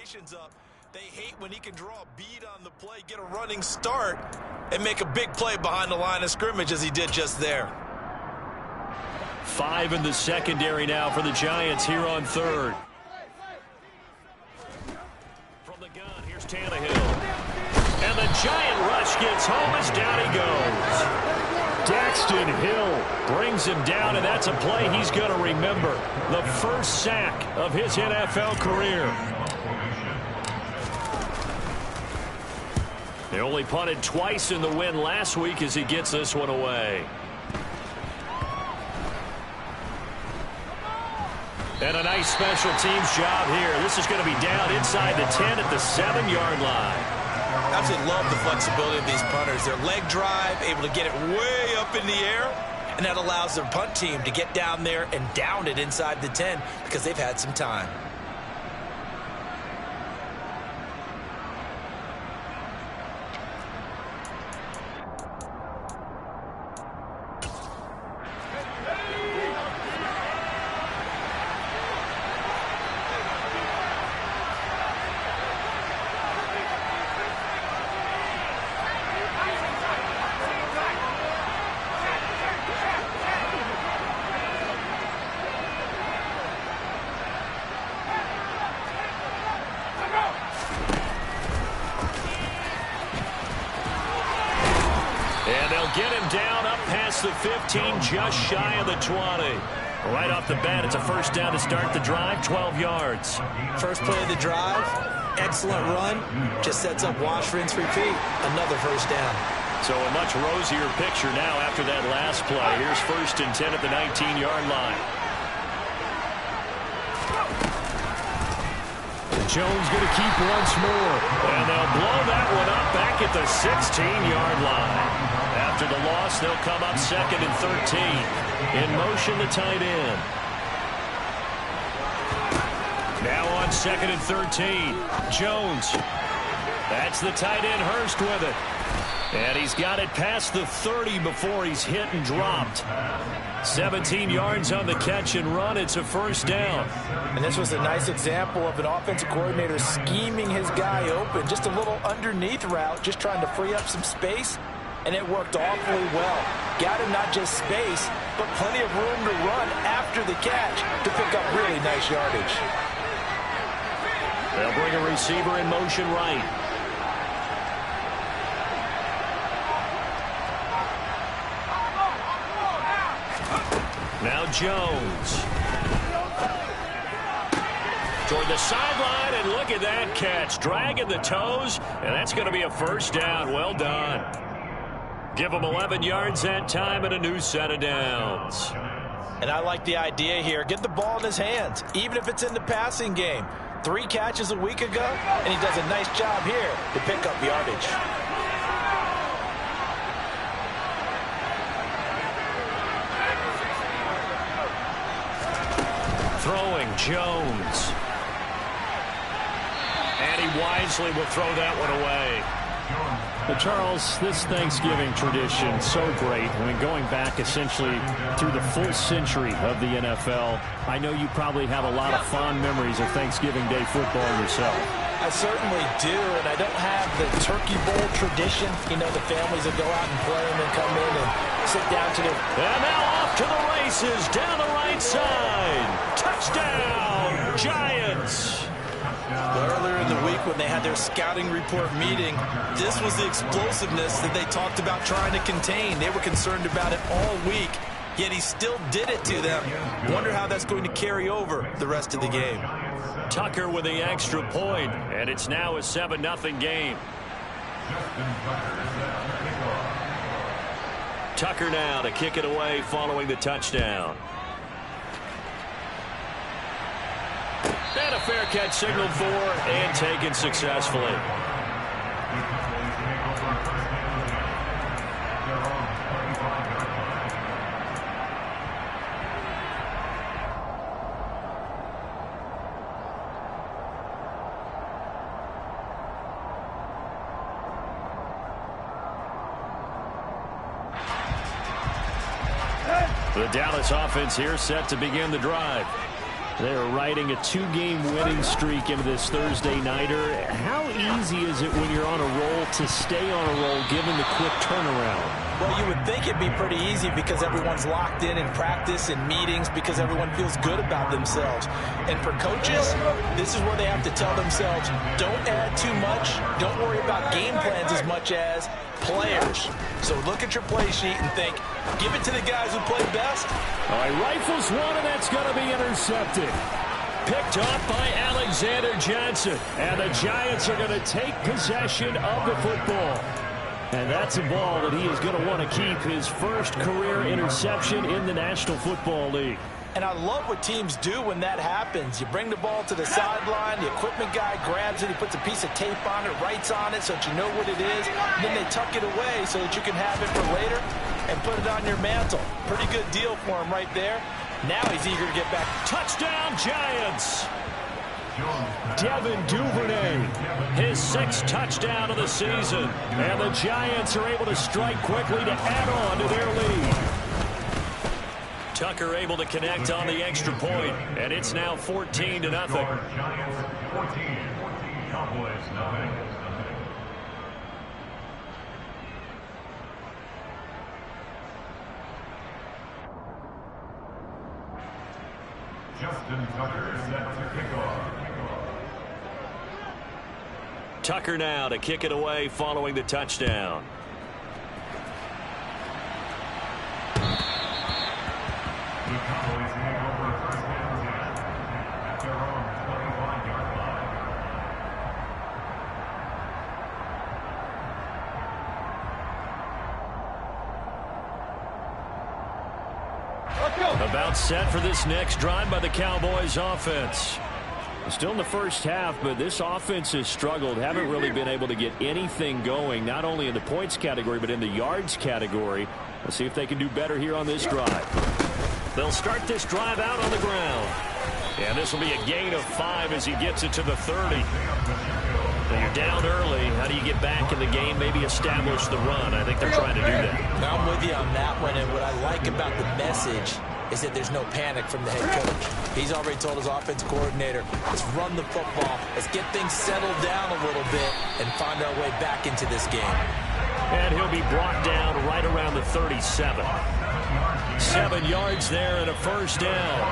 expectations up. They hate when he can draw a bead on the play, get a running start, and make a big play behind the line of scrimmage as he did just there. 5 in the secondary now for the Giants here on third. From the gun, here's Tannehill. And the Giant rush gets home as down he goes. Daxton Hill brings him down, and that's a play he's going to remember. The first sack of his NFL career. They only punted twice in the win last week as he gets this one away. And a nice special teams job here. This is going to be down inside the 10 at the 7-yard line. Absolutely love the flexibility of these punters. Their leg drive, able to get it way up in the air, and that allows their punt team to get down there and down it inside the 10 because they've had some time. Get him down up past the 15, just shy of the 20. Right off the bat, it's a first down to start the drive, 12 yards. First play of the drive, excellent run, just sets up wash, rinse, repeat. Another first down. So a much rosier picture now after that last play. Here's 1st and 10 at the 19-yard line. Jones going to keep once more. And they'll blow that one up back at the 16-yard line. After the loss, they'll come up 2nd and 13. In motion, the tight end. Now on 2nd and 13. Jones. That's the tight end, Hurst, with it. And he's got it past the 30 before he's hit and dropped. 17 yards on the catch and run. It's a first down. And this was a nice example of an offensive coordinator scheming his guy open. Just a little underneath route, just trying to free up some space. And it worked awfully well. Got him not just space, but plenty of room to run after the catch to pick up really nice yardage. They'll bring a receiver in motion right. Now Jones. Toward the sideline, and look at that catch. Dragging the toes, and that's going to be a first down. Well done. Give him 11 yards that time and a new set of downs. And I like the idea here. Get the ball in his hands, even if it's in the passing game. 3 catches a week ago, and he does a nice job here to pick up yardage. Throwing Jones. And he wisely will throw that one away. But Charles, this Thanksgiving tradition, so great. I mean, going back essentially through the full century of the NFL, I know you probably have a lot of fond memories of Thanksgiving Day football yourself. I certainly do, and I don't have the Turkey Bowl tradition. You know, the families that go out and play and then come in and sit down to the... And now off to the races, down the right side. Touchdown, Giants. Earlier in the week when they had their scouting report meeting, this was the explosiveness that they talked about trying to contain. They were concerned about it all week, yet he still did it to them. Wonder how that's going to carry over the rest of the game. Tucker with the extra point, and it's now a 7-0 game. Tucker now to kick it away following the touchdown. And a fair catch signaled for and taken successfully. The Dallas offense here set to begin the drive. They're riding a two-game winning streak into this Thursday nighter. How easy is it when you're on a roll to stay on a roll given the quick turnaround? Well, you would think it'd be pretty easy because everyone's locked in practice and meetings because everyone feels good about themselves. And for coaches, this is where they have to tell themselves, don't add too much, don't worry about game plans as much as players. So look at your play sheet and think, give it to the guys who play best. All right, rifles one, and that's going to be intercepted. Picked off by Alexander Johnson. And the Giants are going to take possession of the football. And that's a ball that he is going to want to keep, his first career interception in the National Football League. And I love what teams do when that happens. You bring the ball to the sideline, the equipment guy grabs it, he puts a piece of tape on it, writes on it so that you know what it is, and then they tuck it away so that you can have it for later and put it on your mantle. Pretty good deal for him right there. Now he's eager to get back. Touchdown, Giants! Devin Duvernay, his sixth touchdown of the season. And the Giants are able to strike quickly to add on to their lead. Tucker able to connect on the extra point, and it's now 14-0. Giants 14, Cowboys 9. Justin Tucker set to kick off. Tucker now to kick it away following the touchdown. The Cowboys hand over first down at their own 25-yard line. About set for this next drive by the Cowboys offense. Still in the first half, but this offense has struggled. Haven't really been able to get anything going, not only in the points category, but in the yards category. Let's see if they can do better here on this drive. They'll start this drive out on the ground. And this will be a gain of 5 as he gets it to the 30. Now you're down early. How do you get back in the game, maybe establish the run? I think they're trying to do that. I'm with you on that one, and what I like about the message is that there's no panic from the head coach. He's already told his offense coordinator, let's run the football, let's get things settled down a little bit and find our way back into this game. And he'll be brought down right around the 37. 7 yards there and a first down.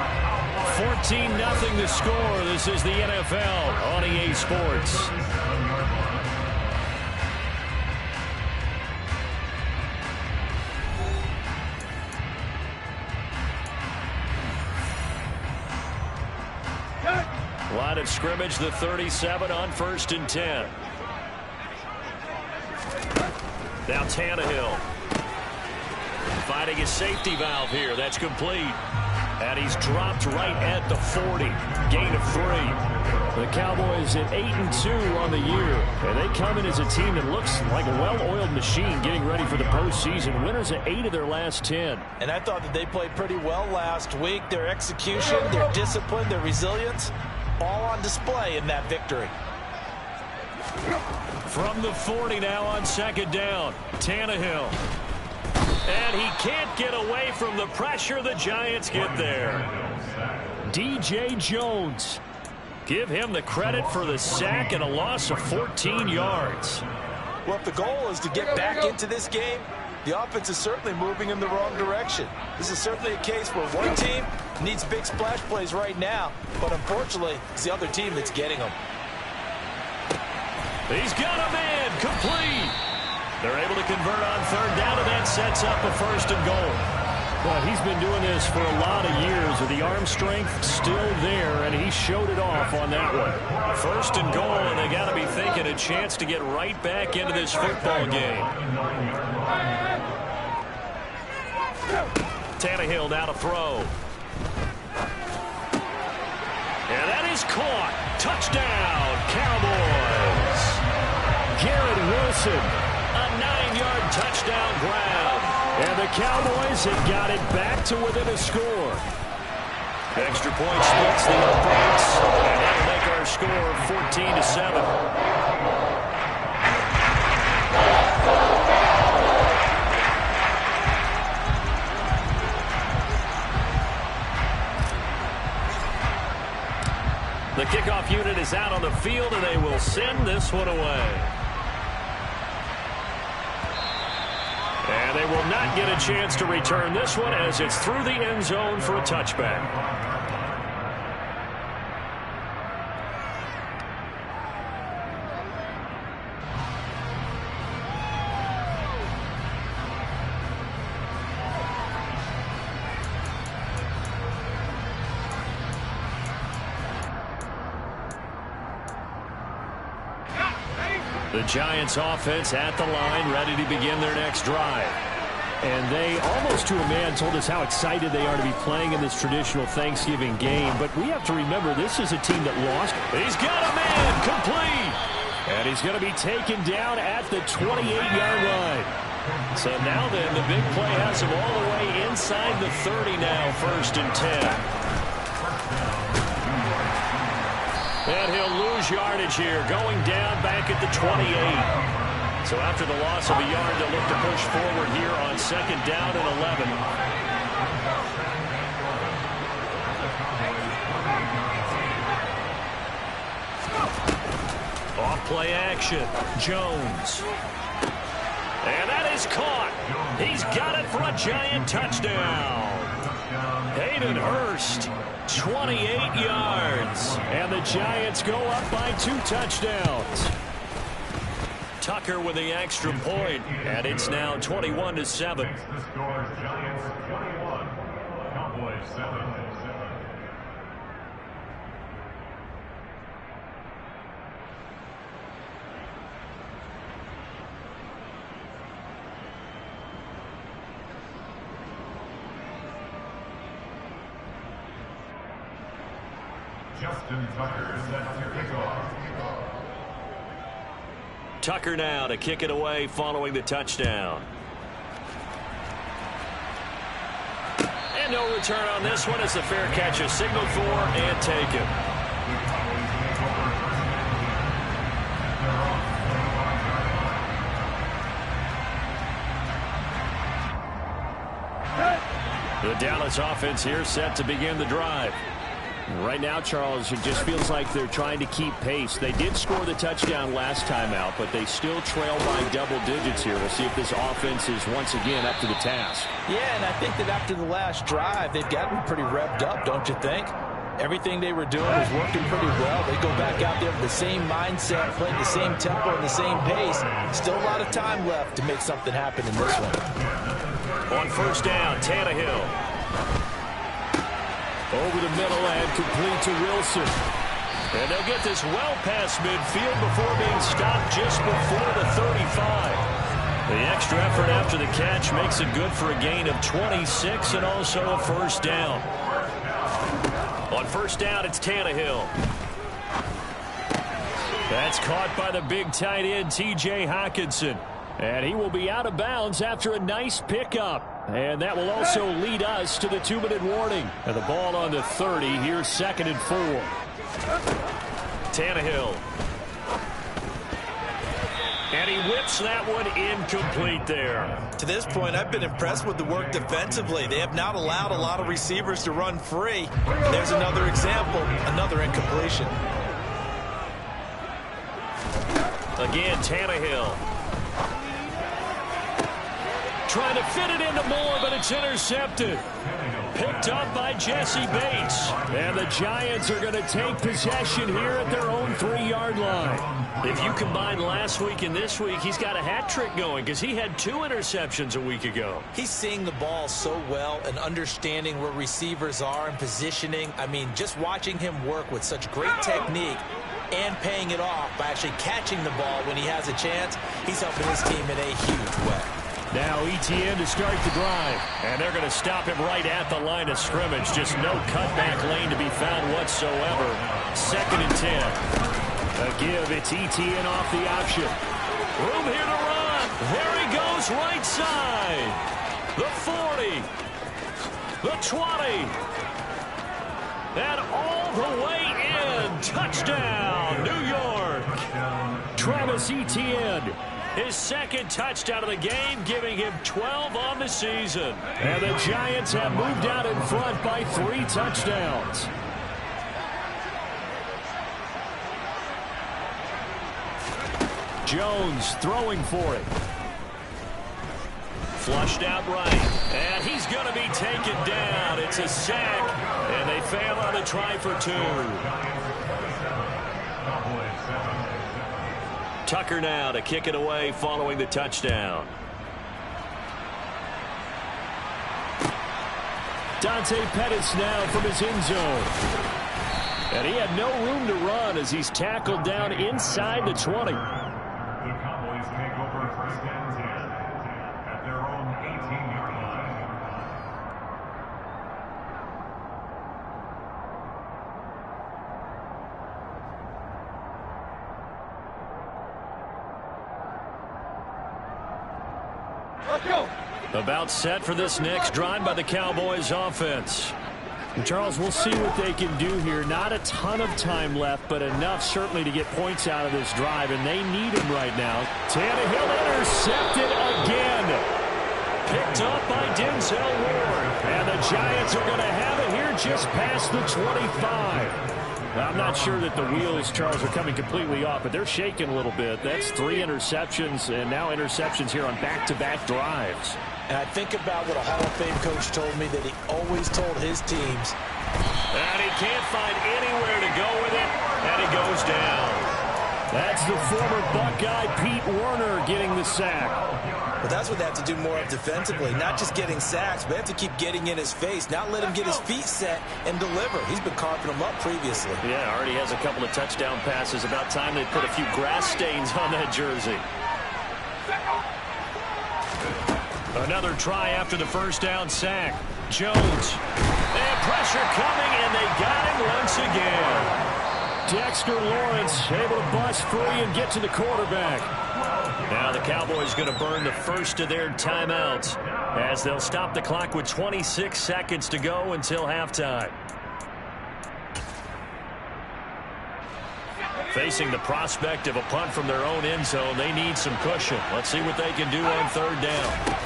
14-0 the score. This is the NFL on EA Sports. Line of scrimmage, the 37 on 1st and 10. Now Tannehill finding his safety valve here. That's complete. And he's dropped right at the 40. Gain of 3. The Cowboys at 8-2 on the year. And they come in as a team that looks like a well-oiled machine getting ready for the postseason. Winners at 8 of their last 10. And I thought that they played pretty well last week. Their execution, their discipline, their resilience, all on display in that victory. From the 40 now on 2nd down. Tannehill. And he can't get away from the pressure. The Giants get there. DJ Jones. Give him the credit for the sack and a loss of 14 yards. Well, if the goal is to get back into this game, the offense is certainly moving in the wrong direction. This is certainly a case where one team needs big splash plays right now, but unfortunately, it's the other team that's getting them. He's got a man, complete. They're able to convert on 3rd down, and that sets up a 1st and goal. Well, he's been doing this for a lot of years with the arm strength still there, and he showed it off on that one. 1st and goal, and they got to be thinking a chance to get right back into this football game. Tannehill now to throw. And that is caught. Touchdown, Cowboys. Garrett Wilson. A 9-yard touchdown grab. And the Cowboys have got it back to within a score. Extra point splits the uprights. And that'll make our score 14-7. is out on the field, and they will send this one away. And they will not get a chance to return this one as it's through the end zone for a touchback. The Giants offense at the line, ready to begin their next drive. And they, almost to a man, told us how excited they are to be playing in this traditional Thanksgiving game. But we have to remember, this is a team that lost. He's got a man, complete. And he's going to be taken down at the 28-yard line. So now then, the big play has him all the way inside the 30 now, 1st and 10. And he'll lose yardage here, going down back at the 28. So after the loss of a yard, they'll look to push forward here on 2nd down and 11. Off play action, Jones. And that is caught. He's got it for a Giant touchdown. Hayden Hurst, 28 yards. And the Giants go up by 2 touchdowns. Tucker with the extra point, and it's now 21-7. The score is Giants 21, Cowboys 7. Justin Tucker set to kick off. Tucker now to kick it away following the touchdown. And no return on this one as the fair catch is signaled for and taken. The Dallas offense here set to begin the drive. Right now, Charles, it just feels like they're trying to keep pace. They did score the touchdown last time out, but they still trail by double digits here. We'll see if this offense is once again up to the task. Yeah, and I think that after the last drive, they've got to be pretty revved up, don't you think? Everything they were doing was working pretty well. They go back out there with the same mindset, playing the same tempo and the same pace. Still a lot of time left to make something happen in this one. On 1st down, Tannehill. Over the middle and complete to Wilson. And they'll get this well past midfield before being stopped just before the 35. The extra effort after the catch makes it good for a gain of 26 and also a 1st down. On 1st down, it's Tannehill. That's caught by the big tight end, T.J. Hockenson. And he will be out of bounds after a nice pickup. And that will also lead us to the 2-minute warning. And the ball on the 30. Here's 2nd and 4. Tannehill. And he whips that one incomplete there. To this point, I've been impressed with the work defensively. They have not allowed a lot of receivers to run free. And there's another example, another incompletion. Again, Tannehill. Trying to fit it into Moore, but it's intercepted. Picked up by Jesse Bates. And the Giants are going to take possession here at their own 3-yard line. If you combine last week and this week, he's got a hat trick going because he had 2 interceptions a week ago. He's seeing the ball so well and understanding where receivers are and positioning. I mean, just watching him work with such great technique and paying it off by actually catching the ball when he has a chance, he's helping his team in a huge way. Now Etienne to start the drive. And they're going to stop him right at the line of scrimmage. Just no cutback lane to be found whatsoever. 2nd and 10. A give, it's Etienne off the option. Room here to run. There he goes, right side. The 40. The 20. And all the way in. Touchdown, New York. Travis Etienne. His 2nd touchdown of the game, giving him 12 on the season. And the Giants have moved out in front by 3 touchdowns. Jones throwing for it. Flushed out right. And he's going to be taken down. It's a sack. And they fail on the try for 2. Tucker now to kick it away following the touchdown. Dante Pettis now from his end zone. And he had no room to run as he's tackled down inside the 20. The Cowboys take over first and 10 at their own 18-yard line. Let's go. About set for this next drive by the Cowboys offense. Charles, we'll see what they can do here. Not a ton of time left, but enough certainly to get points out of this drive, and they need him right now. Tannehill intercepted again. Picked up by Denzel Ward. And the Giants are going to have it here just past the 25. I'm not sure that the wheels, Charles, are coming completely off, but they're shaking a little bit. That's 3 interceptions, and now interceptions here on back-to-back drives. And I think about what a Hall of Fame coach told me that he always told his teams. And he can't find anywhere to go with it, and he goes down. That's the former Buckeye Pete Werner getting the sack. But that's what they have to do more of defensively, not just getting sacks, but they have to keep getting in his face, not let him get his feet set and deliver. He's been carving them up previously. Yeah, already has a couple of touchdown passes. About time they put a few grass stains on that jersey. Another try after the first down sack. Jones. And pressure coming, and they got him once again. Dexter Lawrence able to bust free and get to the quarterback. Now the Cowboys going to burn the first of their timeouts as they'll stop the clock with 26 seconds to go until halftime. Facing the prospect of a punt from their own end zone, they need some cushion. Let's see what they can do on third down.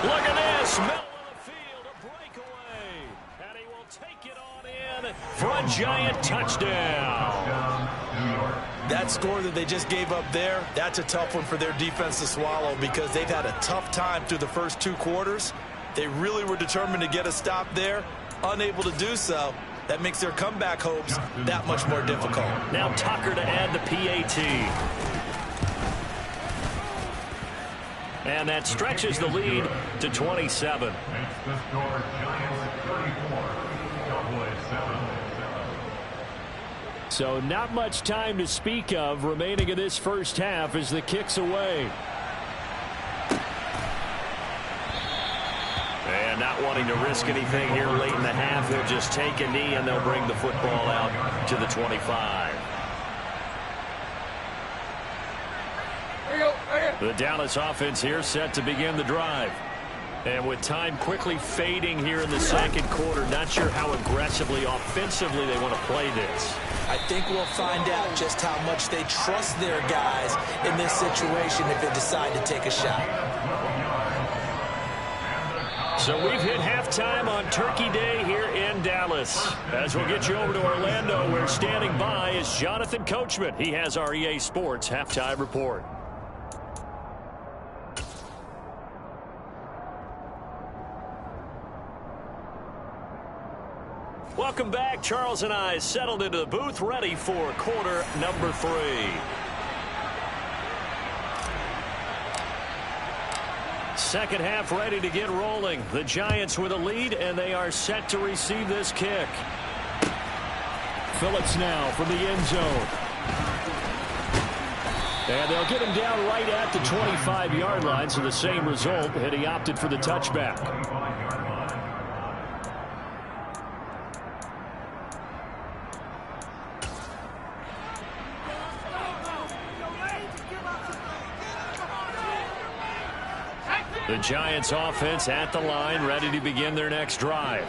Look at this. Middle of the field, a breakaway. And he will take it on in for a giant touchdown. That score that they just gave up there, that's a tough one for their defense to swallow because they've had a tough time through the first 2 quarters. They really were determined to get a stop there, unable to do so. That makes their comeback hopes that much more difficult. Now Tucker to add the PAT. And that stretches the lead to 27. Makes the score Giants 34, Cowboys 7. So not much time to speak of remaining in this first half as the kick's away. And not wanting to risk anything here late in the half, he'll just take a knee and they'll bring the football out to the 25. The Dallas offense here set to begin the drive. And with time quickly fading here in the second quarter, not sure how aggressively, offensively they want to play this. I think we'll find out just how much they trust their guys in this situation if they decide to take a shot. So we've hit halftime on Turkey Day here in Dallas. As we'll get you over to Orlando, where standing by is Jonathan Coachman. He has our EA Sports halftime report. Welcome back. Charles and I settled into the booth, ready for quarter number 3. Second half ready to get rolling. The Giants with a lead, and they are set to receive this kick. Phillips now from the end zone. And they'll get him down right at the 25-yard line, so the same result, and he opted for the touchback. The Giants offense at the line, ready to begin their next drive.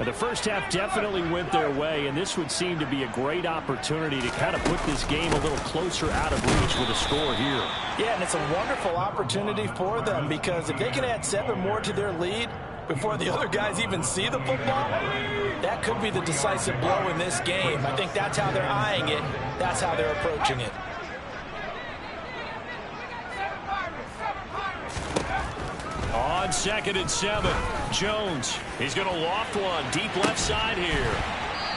The first half definitely went their way, and this would seem to be a great opportunity to kind of put this game a little closer out of reach with a score here. Yeah, and it's a wonderful opportunity for them, because if they can add 7 more to their lead before the other guys even see the football, that could be the decisive blow in this game. I think that's how they're eyeing it. That's how they're approaching it. On 2nd and 7, Jones. He's going to loft one deep left side here.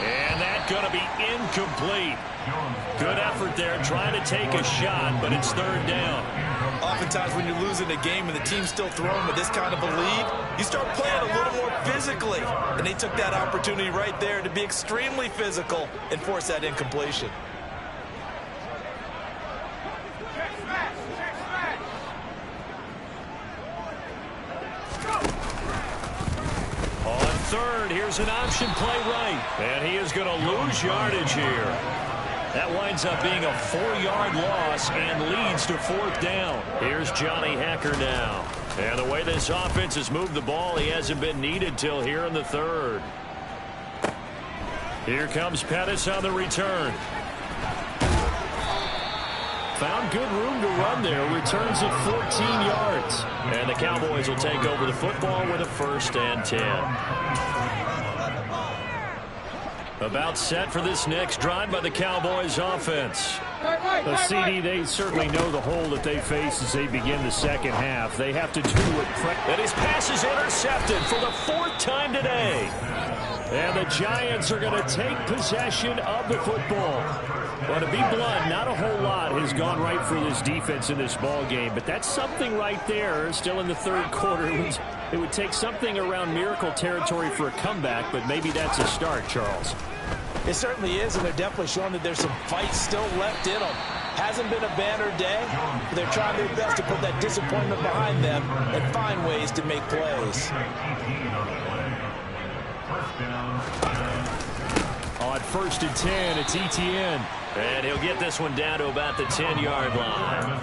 And that's going to be incomplete. Good effort there trying to take a shot, but it's 3rd down. Oftentimes when you're losing a game and the team's still throwing with this kind of a lead, you start playing a little more physically. And they took that opportunity right there to be extremely physical and force that incompletion. On 3rd, here's an option play right. And he is going to lose yardage here. That winds up being a 4-yard loss and leads to 4th down. Here's Johnny Hacker now. And the way this offense has moved the ball, he hasn't been needed till here in the 3rd. Here comes Pettis on the return. Found good room to run there. Returns it 14 yards. And the Cowboys will take over the football with a 1st and 10. About set for this next drive by the Cowboys offense. The CD, they certainly know the hole that they face as they begin the second half. They have to do what... And his pass is intercepted for the 4th time today. And the Giants are going to take possession of the football. Well, to be blunt, not a whole lot has gone right for this defense in this ball game, but that's something right there. Still in the 3rd quarter. It would take something around miracle territory for a comeback, but maybe that's a start, Charles. It certainly is, and they're definitely showing that there's some fight still left in them. Hasn't been a banner day, but they're trying their best to put that disappointment behind them and find ways to make plays. On 1st and 10, it's Etienne. And he'll get this one down to about the 10-yard line.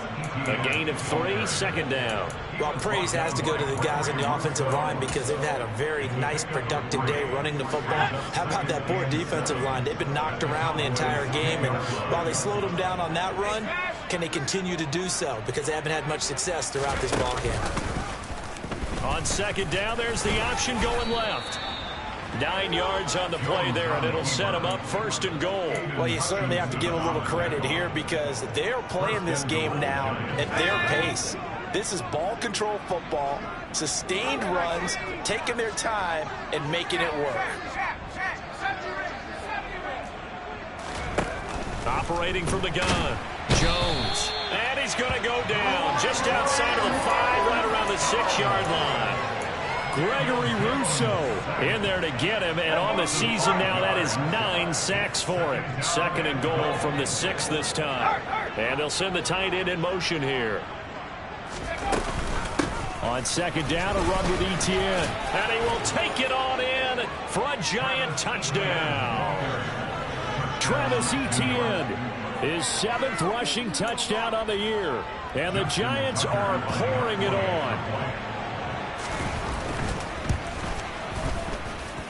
A gain of 3, 2nd down. Well, praise has to go to the guys on the offensive line because they've had a very nice, productive day running the football. How about that poor defensive line? They've been knocked around the entire game, and while they slowed them down on that run, can they continue to do so? Because they haven't had much success throughout this ball game. On 2nd down, there's the option going left. 9 yards on the play there, and it'll set them up 1st and goal. Well, you certainly have to give a little credit here because they're playing this game now at their pace. This is ball control football, sustained runs, taking their time, and making it work. Operating from the gun, Jones. And he's going to go down just outside of the 5, right around the 6-yard line. Gregory Rousseau in there to get him, and on the season now, that is 9 sacks for him. 2nd and goal from the 6 this time. And they'll send the tight end in motion here. On 2nd down, a run with Etienne. And he will take it on in for a Giant touchdown. Travis Etienne, his 7th rushing touchdown on the year. And the Giants are pouring it on.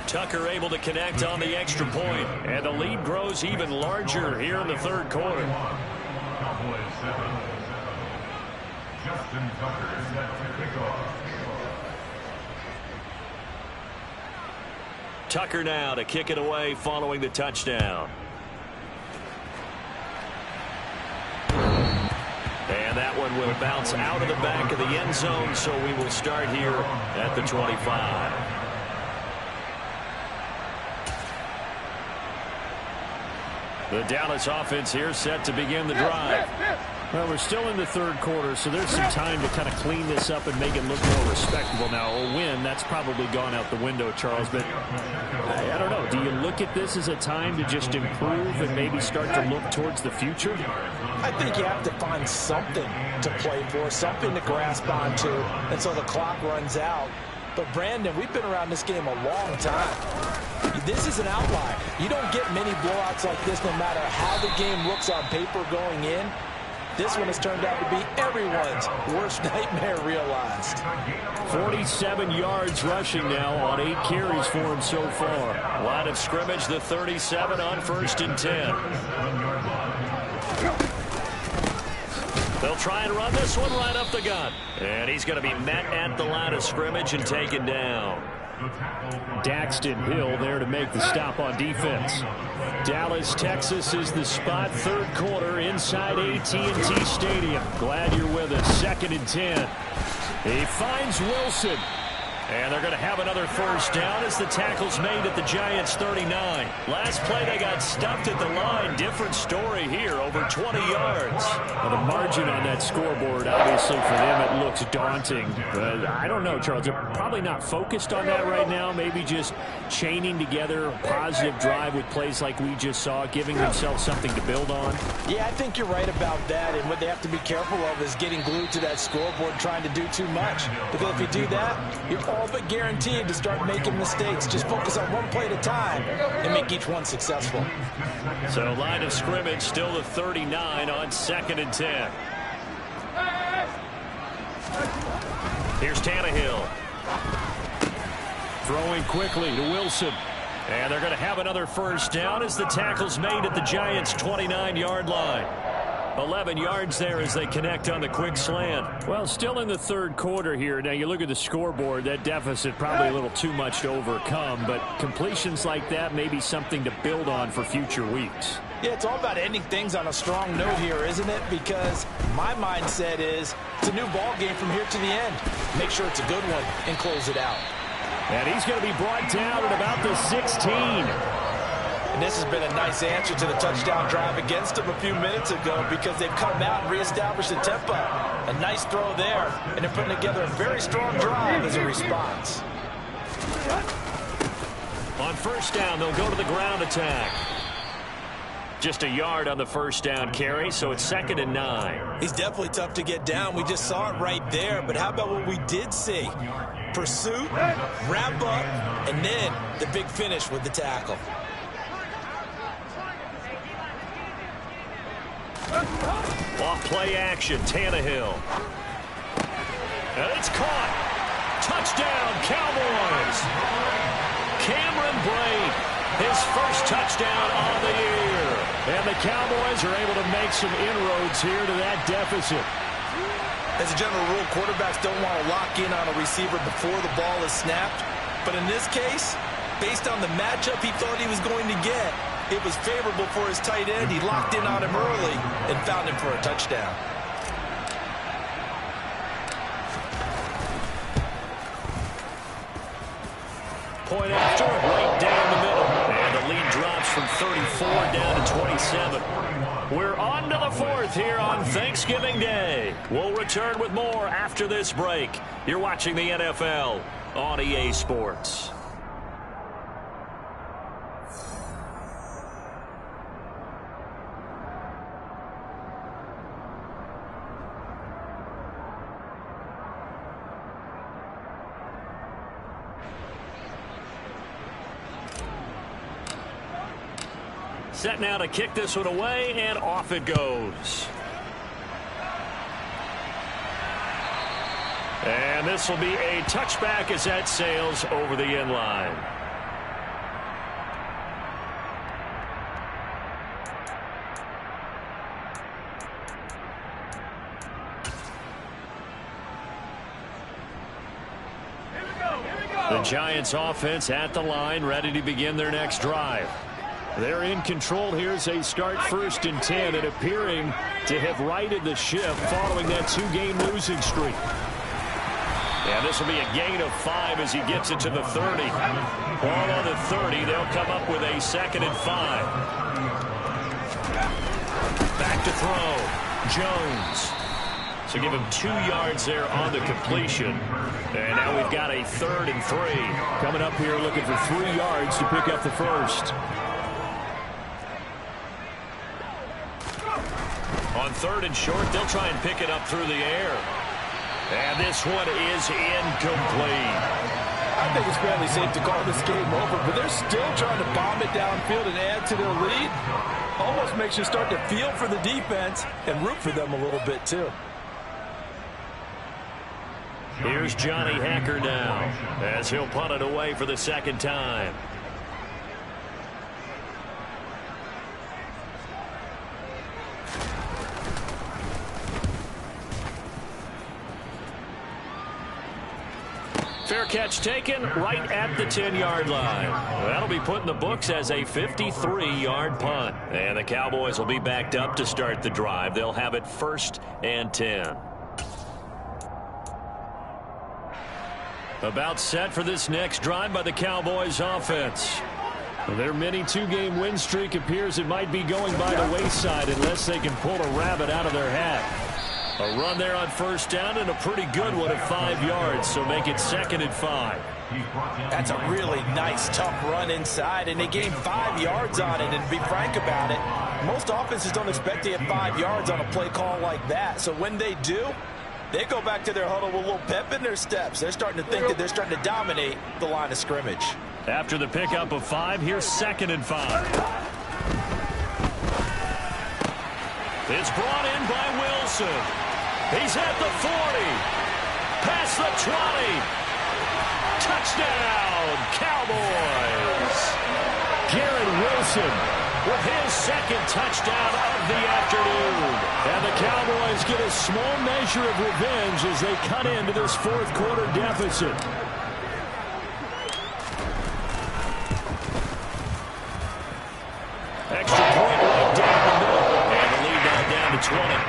Tucker able to connect on the extra point, and the lead grows even larger here in the 3rd quarter. Cowboys 7. Justin Tucker set to kick off. Tucker now to kick it away following the touchdown. And that one will bounce out of the back of the end zone, so we will start here at the 25. The Dallas offense here set to begin the drive. Well, we're still in the 3rd quarter, so there's some time to kind of clean this up and make it look more respectable. Now, a win, that's probably gone out the window, Charles, but I don't know. Do you look at this as a time to just improve and maybe start to look towards the future? I think you have to find something to play for, something to grasp onto until the clock runs out. But, Brandon, we've been around this game a long time. This is an outlier. You don't get many blowouts like this no matter how the game looks on paper going in. This one has turned out to be everyone's worst nightmare realized. 47 yards rushing now on 8 carries for him so far. Line of scrimmage, the 37 on 1st and 10. They'll try and run this one right up the gut. And he's going to be met at the line of scrimmage and taken down. Daxton Hill there to make the stop on defense. Dallas, Texas is the spot. 3rd quarter inside AT&T Stadium. Glad you're with us. 2nd and 10. He finds Wilson. And they're going to have another 1st down as the tackle's made at the Giants' 39. Last play, they got stuffed at the line. Different story here, over 20 yards. Well, the margin on that scoreboard, obviously for them, it looks daunting. But I don't know, Charles. They're probably not focused on that right now. Maybe just chaining together a positive drive with plays like we just saw, giving themselves something to build on. Yeah, I think you're right about that. And what they have to be careful of is getting glued to that scoreboard, trying to do too much. Because if you do that, you're all but guaranteed to start making mistakes. Just focus on one play at a time and make each one successful. So line of scrimmage still the 39 on 2nd and 10. Here's Tannehill. Throwing quickly to Wilson. And they're going to have another 1st down as the tackle's made at the Giants' 29-yard line. 11 yards there as they connect on the quick slant. Well, still in the 3rd quarter here. Now, you look at the scoreboard, that deficit probably a little too much to overcome, but completions like that may be something to build on for future weeks. Yeah, it's all about ending things on a strong note here, isn't it? Because my mindset is it's a new ball game from here to the end. Make sure it's a good one and close it out. And he's going to be brought down at about the 16. And this has been a nice answer to the touchdown drive against them a few minutes ago because they've come out and reestablished the tempo. A nice throw there, and they're putting together a very strong drive as a response. On 1st down, they'll go to the ground attack. Just a yard on the 1st down carry, so it's 2nd and 9. He's definitely tough to get down. We just saw it right there, but how about what we did see? Pursuit, wrap up, and then the big finish with the tackle. Off play action, Tannehill. And it's caught. Touchdown, Cowboys. Cameron Brate, his 1st touchdown on the year. And the Cowboys are able to make some inroads here to that deficit. As a general rule, quarterbacks don't want to lock in on a receiver before the ball is snapped. But in this case, based on the matchup he thought he was going to get, it was favorable for his tight end. He locked in on him early and found him for a touchdown. Point after, right down the middle. And the lead drops from 34 down to 27. We're on to the 4th here on Thanksgiving Day. We'll return with more after this break. You're watching the NFL on EA Sports. Set now to kick this one away, and off it goes. And this will be a touchback as that sails over the end line. The Giants offense at the line, ready to begin their next drive. They're in control here as they start 1st and 10 and appearing to have righted the ship following that 2-game losing streak. And this will be a gain of 5 as he gets it to the 30. Ball on the 30, they'll come up with a 2nd and 5. Back to throw. Jones. So give him 2 yards there on the completion. And now we've got a 3rd and 3. Coming up here looking for 3 yards to pick up the 1st. On 3rd and short, they'll try and pick it up through the air. And this one is incomplete. I think it's fairly safe to call this game over, but they're still trying to bomb it downfield and add to their lead. Almost makes you start to feel for the defense and root for them a little bit, too. Here's Johnny Hacker now as he'll punt it away for the second time. Fair catch taken right at the 10-yard line. That'll be put in the books as a 53-yard punt. And the Cowboys will be backed up to start the drive. They'll have it 1st and 10. About set for this next drive by the Cowboys offense. Their mini 2-game win streak appears it might be going by the wayside unless they can pull a rabbit out of their hat. A run there on 1st down and a pretty good one at 5 yards, so make it 2nd and 5. That's a really nice, tough run inside, and they gained 5 yards on it. And to be frank about it, most offenses don't expect to get 5 yards on a play call like that. So when they do, they go back to their huddle with a little pep in their steps. They're starting to think that they're starting to dominate the line of scrimmage. After the pickup of 5, here's 2nd and 5. It's brought in by Wilson. He's at the 40. Past the 20. Touchdown, Cowboys. Garrett Wilson with his 2nd touchdown of the afternoon. And the Cowboys get a small measure of revenge as they cut into this 4th quarter deficit. Extra point right down the middle. And the lead now down to 20.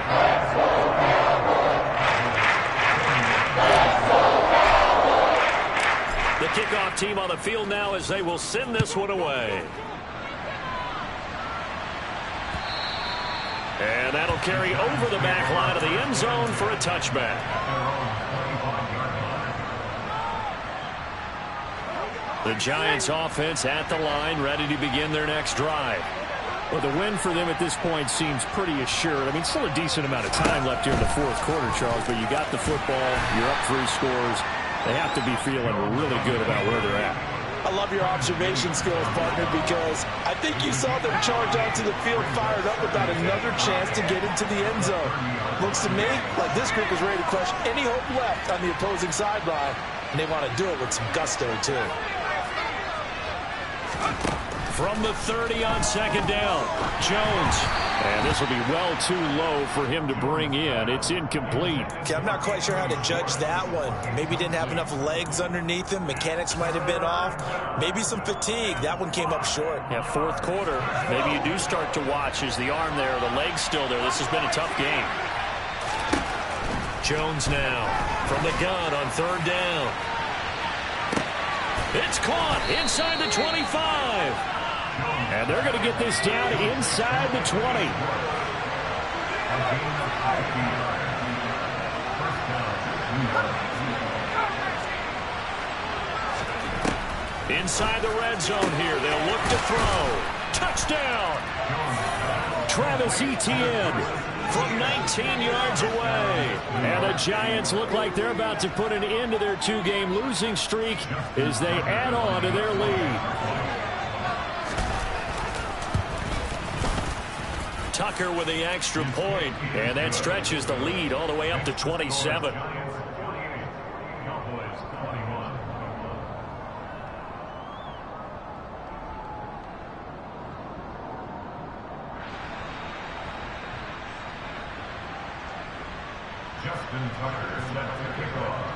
The kickoff team on the field now as they will send this one away. And that'll carry over the back line of the end zone for a touchback. The Giants offense at the line, ready to begin their next drive. Well, the win for them at this point seems pretty assured. I mean, still a decent amount of time left here in the 4th quarter, Charles, but you got the football, you're up 3 scores. They have to be feeling really good about where they're at. I love your observation skills, partner, because I think you saw them charge onto the field fired up without another chance to get into the end zone. Looks to me like this group is ready to crush any hope left on the opposing sideline, and they want to do it with some gusto, too. From the 30 on 2nd down, Jones. And this will be well too low for him to bring in. It's incomplete. Okay, I'm not quite sure how to judge that one. Maybe didn't have enough legs underneath him. Mechanics might have been off. Maybe some fatigue. That one came up short. Yeah, 4th quarter. Maybe you do start to watch. Is the arm there, the leg's still there? This has been a tough game. Jones now from the gun on 3rd down. It's caught inside the 25. And they're going to get this down inside the 20. Inside the red zone here. They'll look to throw. Touchdown! Travis Etienne from 19 yards away. And the Giants look like they're about to put an end to their 2-game losing streak as they add on to their lead. Tucker with the extra point, and that stretches the lead all the way up to 27. Justin Tucker sets the kickoff.